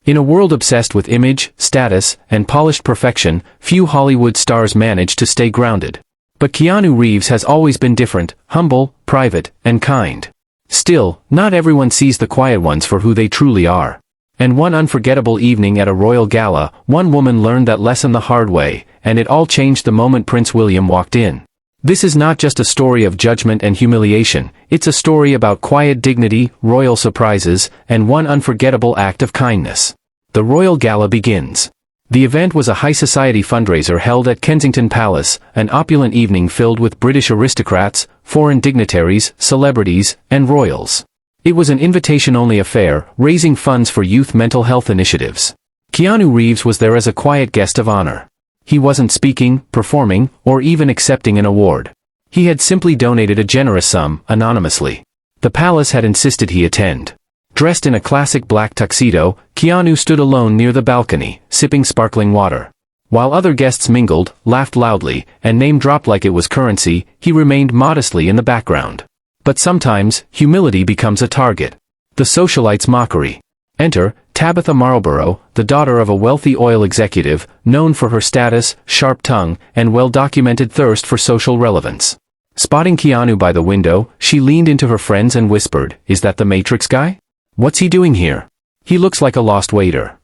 In a world obsessed with image, status, and polished perfection, few Hollywood stars manage to stay grounded. But Keanu Reeves has always been different, humble, private, and kind. Still, not everyone sees the quiet ones for who they truly are. And one unforgettable evening at a royal gala, one woman learned that lesson the hard way, and it all changed the moment Prince William walked in. This is not just a story of judgment and humiliation, it's a story about quiet dignity, royal surprises, and one unforgettable act of kindness. The royal gala begins. The event was a high society fundraiser held at Kensington Palace, an opulent evening filled with British aristocrats, foreign dignitaries, celebrities, and royals. It was an invitation-only affair, raising funds for youth mental health initiatives. Keanu Reeves was there as a quiet guest of honor. He wasn't speaking, performing, or even accepting an award. He had simply donated a generous sum, anonymously. The palace had insisted he attend. Dressed in a classic black tuxedo, Keanu stood alone near the balcony, sipping sparkling water. While other guests mingled, laughed loudly, and name-dropped like it was currency, he remained modestly in the background. But sometimes, humility becomes a target. The socialite's mockery. Enter Tabitha Marlborough, the daughter of a wealthy oil executive, known for her status, sharp tongue, and well-documented thirst for social relevance. Spotting Keanu by the window, she leaned into her friends and whispered, "Is that the Matrix guy? What's he doing here? He looks like a lost waiter."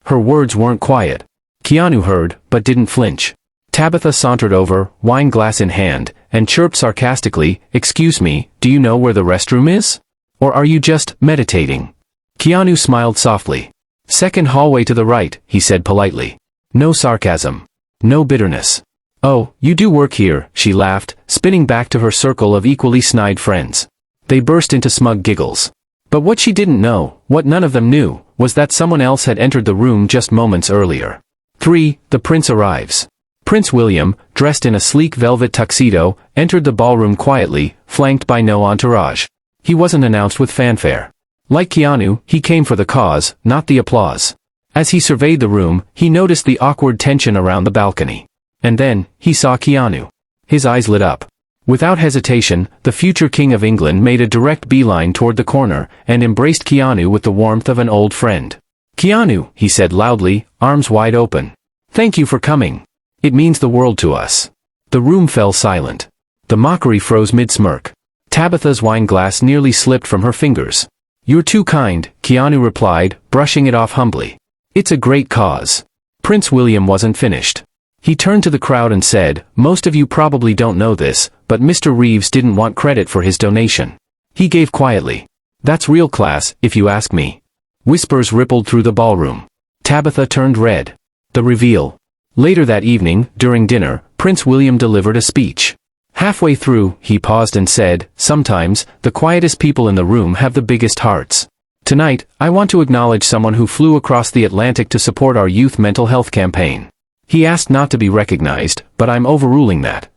Her words weren't quiet. Keanu heard, but didn't flinch. Tabitha sauntered over, wine glass in hand, and chirped sarcastically, "Excuse me, do you know where the restroom is? Or are you just meditating?" Keanu smiled softly. "Second hallway to the right," he said politely. No sarcasm. No bitterness. "Oh, you do work here," she laughed, spinning back to her circle of equally snide friends. They burst into smug giggles. But what she didn't know, what none of them knew, was that someone else had entered the room just moments earlier. 3. The prince arrives. Prince William, dressed in a sleek velvet tuxedo, entered the ballroom quietly, flanked by no entourage. He wasn't announced with fanfare. Like Keanu, he came for the cause, not the applause. As he surveyed the room, he noticed the awkward tension around the balcony. And then, he saw Keanu. His eyes lit up. Without hesitation, the future King of England made a direct beeline toward the corner, and embraced Keanu with the warmth of an old friend. "Keanu," he said loudly, arms wide open. "Thank you for coming. It means the world to us." The room fell silent. The mockery froze mid-smirk. Tabitha's wine glass nearly slipped from her fingers. "You're too kind," Keanu replied, brushing it off humbly. "It's a great cause." Prince William wasn't finished. He turned to the crowd and said, "Most of you probably don't know this, but Mr. Reeves didn't want credit for his donation. He gave quietly. That's real class, if you ask me." Whispers rippled through the ballroom. Tabitha turned red. The reveal. Later that evening, during dinner, Prince William delivered a speech. Halfway through, he paused and said, "Sometimes, the quietest people in the room have the biggest hearts. Tonight, I want to acknowledge someone who flew across the Atlantic to support our youth mental health campaign. He asked not to be recognized, but I'm overruling that."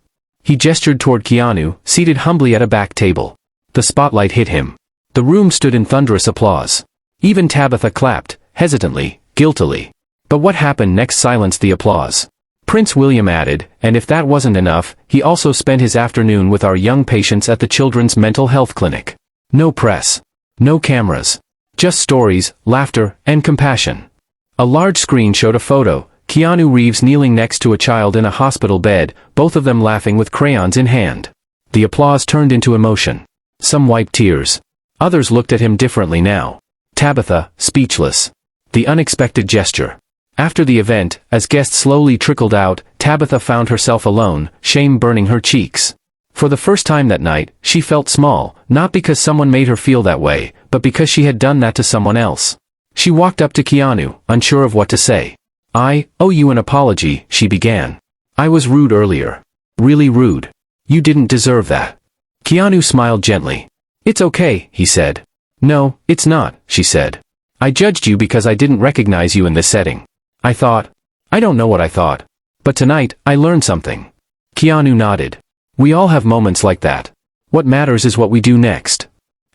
He gestured toward Keanu, seated humbly at a back table. The spotlight hit him. The room stood in thunderous applause. Even Tabitha clapped, hesitantly, guiltily. But what happened next silenced the applause. Prince William added, and if that wasn't enough, he also spent his afternoon with our young patients at the Children's Mental Health Clinic. No press. No cameras. Just stories, laughter, and compassion. A large screen showed a photo, Keanu Reeves kneeling next to a child in a hospital bed, both of them laughing with crayons in hand. The applause turned into emotion. Some wiped tears. Others looked at him differently now. Tabitha, speechless. The unexpected gesture. After the event, as guests slowly trickled out, Tabitha found herself alone, shame burning her cheeks. For the first time that night, she felt small, not because someone made her feel that way, but because she had done that to someone else. She walked up to Keanu, unsure of what to say. "I owe you an apology," she began. "I was rude earlier. Really rude. You didn't deserve that." Keanu smiled gently. "It's okay," he said. "No, it's not," she said. "I judged you because I didn't recognize you in this setting. I don't know what I thought. But tonight, I learned something." Keanu nodded. "We all have moments like that. What matters is what we do next."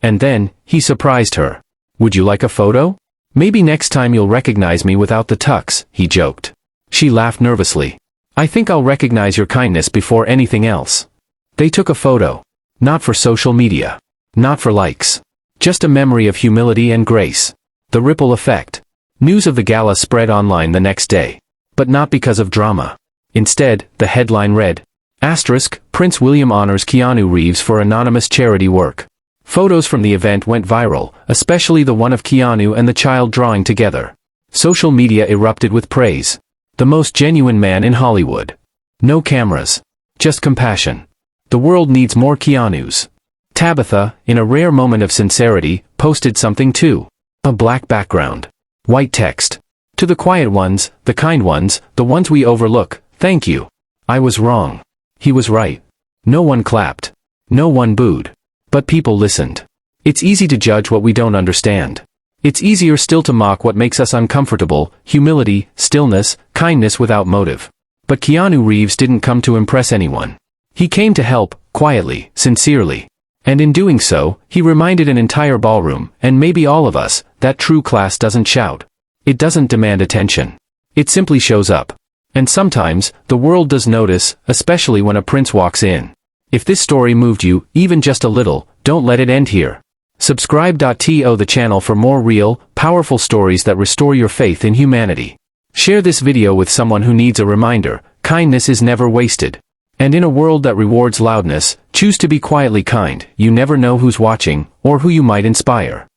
And then, he surprised her. "Would you like a photo? Maybe next time you'll recognize me without the tux," he joked. She laughed nervously. "I think I'll recognize your kindness before anything else." They took a photo. Not for social media. Not for likes. Just a memory of humility and grace. The ripple effect. News of the gala spread online the next day. But not because of drama. Instead, the headline read, Prince William honors Keanu Reeves for anonymous charity work. Photos from the event went viral, especially the one of Keanu and the child drawing together. Social media erupted with praise. The most genuine man in Hollywood. No cameras. Just compassion. The world needs more Keanus. Tabitha, in a rare moment of sincerity, posted something too. A black background. White text. To the quiet ones, the kind ones, the ones we overlook, thank you. I was wrong. He was right. No one clapped. No one booed. But people listened. It's easy to judge what we don't understand. It's easier still to mock what makes us uncomfortable, humility, stillness, kindness without motive. But Keanu Reeves didn't come to impress anyone. He came to help, quietly, sincerely. And in doing so, he reminded an entire ballroom, and maybe all of us, that true class doesn't shout. It doesn't demand attention. It simply shows up. And sometimes, the world does notice, especially when a prince walks in. If this story moved you, even just a little, don't let it end here. Subscribe.to the channel for more real, powerful stories that restore your faith in humanity. Share this video with someone who needs a reminder, kindness is never wasted. And in a world that rewards loudness, choose to be quietly kind. You never know who's watching, or who you might inspire.